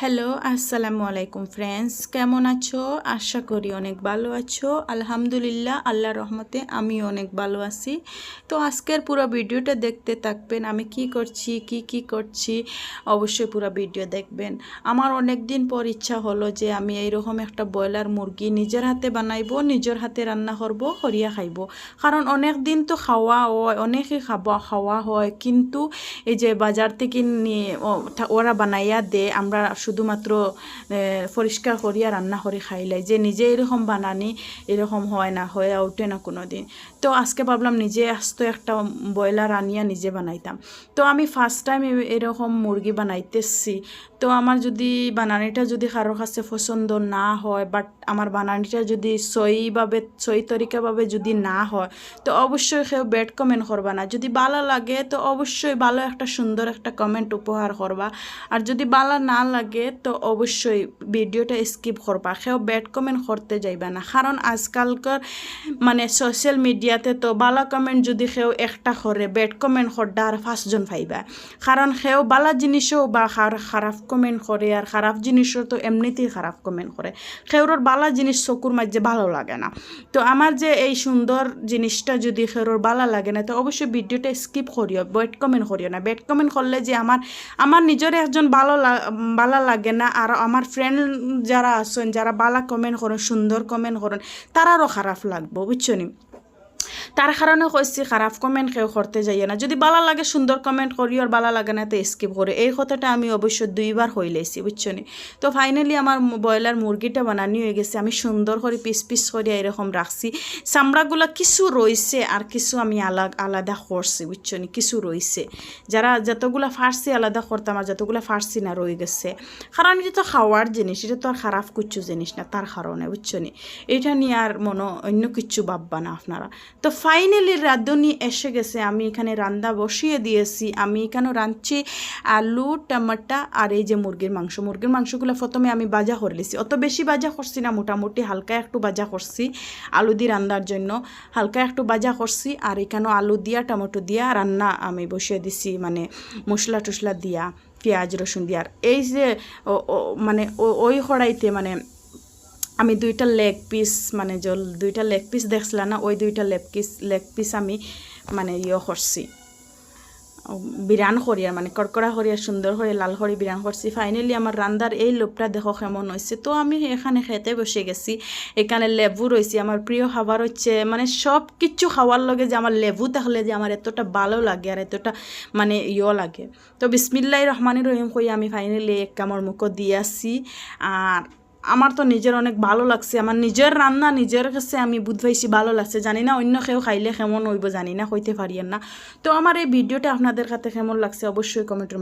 Hello, আসসালামু আলাইকুম friends, কেমন আছো? আশা করি অনেক ভালো আছো। আলহামদুলিল্লাহ, আল্লাহর রহমতে আমি অনেক ভালো আছি। তো আজকের পুরো ভিডিওটা দেখতে থাকবেন। আমি কি করছি, কি করছি, অবশ্যই পুরো ভিডিও দেখবেন। আমার অনেক দিন পর ইচ্ছা হলো যে আমি এইরকম একটা ব্রয়লার মুরগি নিজের হাতে বানাইবো, নিজের হাতে রান্না করবো, করিয়া খাইব। কারণ অনেক দিন তো খাওয়া হয়, অনেকে খাওয়া হয়, কিন্তু এই যে বাজার থেকে নিয়ে ওরা বানাইয়া দে, আমরা শুধুমাত্র পরিষ্কার করিয়া রান্না করে খাইলাই। যে নিজে এরকম বানানি এরকম হয় না, হয়ে ওঠে না কোনো দিন। তো আজকে ভাবলাম নিজে আসতো একটা ব্রয়লার আনিয়া নিজে বানাইতাম। তো আমি ফার্স্ট টাইম এরকম মুরগি বানাইতেছি। তো আমার যদি বানানিটা যদি কারোর কাছে পছন্দ না হয়, বাট আমার বানানিটা যদি সই তরিকাভাবে যদি না হয়, তো অবশ্যই কেউ ব্যাড কমেন্ট করবা না। যদি ভালো লাগে তো অবশ্যই ভালো একটা সুন্দর একটা কমেন্ট উপহার করবা, আর যদি ভালো না লাগে তো অবশ্যই ভিডিওটা স্কিপ করবা। কেউ ব্যাড কমেন্ট করতে যাইবা না, কারণ আজকালকার মানে সোশ্যাল মিডিয়াতে তো ভালো কমেন্ট যদি কেউ একটা করে, ব্যাড কমেন্ট করতে আর 5 জন পাইবা। কারণ কেউ ভালো জিনিসও বা খারাপ কমেন্ট করে, আর খারাপ জিনিসও তো এমনিতেই খারাপ কমেন্ট করে। কেউর ভালো জিনিস চকুর মাঝে ভালো লাগে না। তো আমার যে এই সুন্দর জিনিসটা যদি কেউর ভালো লাগে না, তো অবশ্যই ভিডিওটা স্কিপ করিও, ব্যাড কমেন্ট করিও না। ব্যাড কমেন্ট করলে যে আমার নিজের একজন ভালো লাগে না, আর আমার ফ্রেন্ড যারা আছেন, যারা ভালো কমেন্ট করেন, সুন্দর কমেন্ট করেন, তারারও খারাপ লাগবো, বুঝছো নি? তার কারণে কইছি খারাপ কমেন্ট কেউ করতে যাইও না। যদি ভালো লাগে সুন্দর কমেন্ট করি, আর ভালো লাগে না তো স্কিপ করে। এই কথাটা আমি অবশ্য 2বার হইলেছি, বুঝছো নি? তো ফাইনালি আমার ব্রয়লার মুরগিটা বানানি হয়ে গেছে। আমি সুন্দর করে পিস করে এরকম রাখছি। চামড়াগুলো কিছু রয়েছে, আর কিছু আমি আলাদা করছি, বুঝছো নি? কিছু রয়েছে, যতগুলা ফার্সি আলাদা করতাম, আর যতগুলা ফার্সি না রয়ে গেছে। কারণ এটা তো খাওয়ার জিনিস, এটা তো আর খারাপ কিচ্ছু জিনিস না, তার কারণে, বুঝছো নি? এটা নিয়ে আর অন্য কিচ্ছু ভাববা না আপনারা। তো ফাইনালি রাঁধুনি এসে গেছে। আমি এখানে রান্না বসিয়ে দিয়েছি। আমি এখানে রাঁধছি আলু, টমাটা আর এই যে মুরগির মাংসগুলো প্রথমে আমি ভাজা করে নিয়েছি। অত বেশি ভাজা করছি না, মোটামুটি হালকা একটু ভাজা করছি। আলু দিয়ে রান্নার জন্য হালকা একটু ভাজা করছি। আর এখানেও আলু দিয়া টমেটো দিয়া রান্না আমি বসিয়ে দিছি, মানে মশলা টশলা দিয়া, পেঁয়াজ রসুন দিয়া। আর এই যে মানে ওই কড়াইতে মানে আমি 2টা লেগ পিস, মানে 2টা লেগ পিস দেখছিলাম না, ওই 2টা লেগ পিস আমি মানে করছি, বিরান করিয়ার, মানে কড়কড়া করিয়ার সুন্দর করে লাল করে বিরান করছি। ফাইনালি আমার রান্দার এই লোভটা দেখো কেমন হয়েছে। তো আমি এখানে খেতে বসে গেছি। এখানে লেবু রয়েছে, আমার প্রিয় খাবার হচ্ছে, মানে সব কিছু খাওয়ার লগে যে আমার লেবু থাকলে যে আমার এতটা ভালো লাগে, আর এতটা মানে লাগে। তো বিসমিল্লাহির রহমানির রহিম কই আমি ফাইনালি এক কামড় মুখো দিয়ে আসছি। আর আমার তো নিজের অনেক ভালো লাগছে। আমার নিজের রান্না নিজের কাছে আমি বুঝবাইছি ভালো লাগছে। জানি না অন্য কেউ খাইলে কেমন হইব, জানি না, হইতে পারিয়েন না। তো আমার এই ভিডিওটা আপনাদের কাছে কেমন লাগছে অবশ্যই কমেন্টের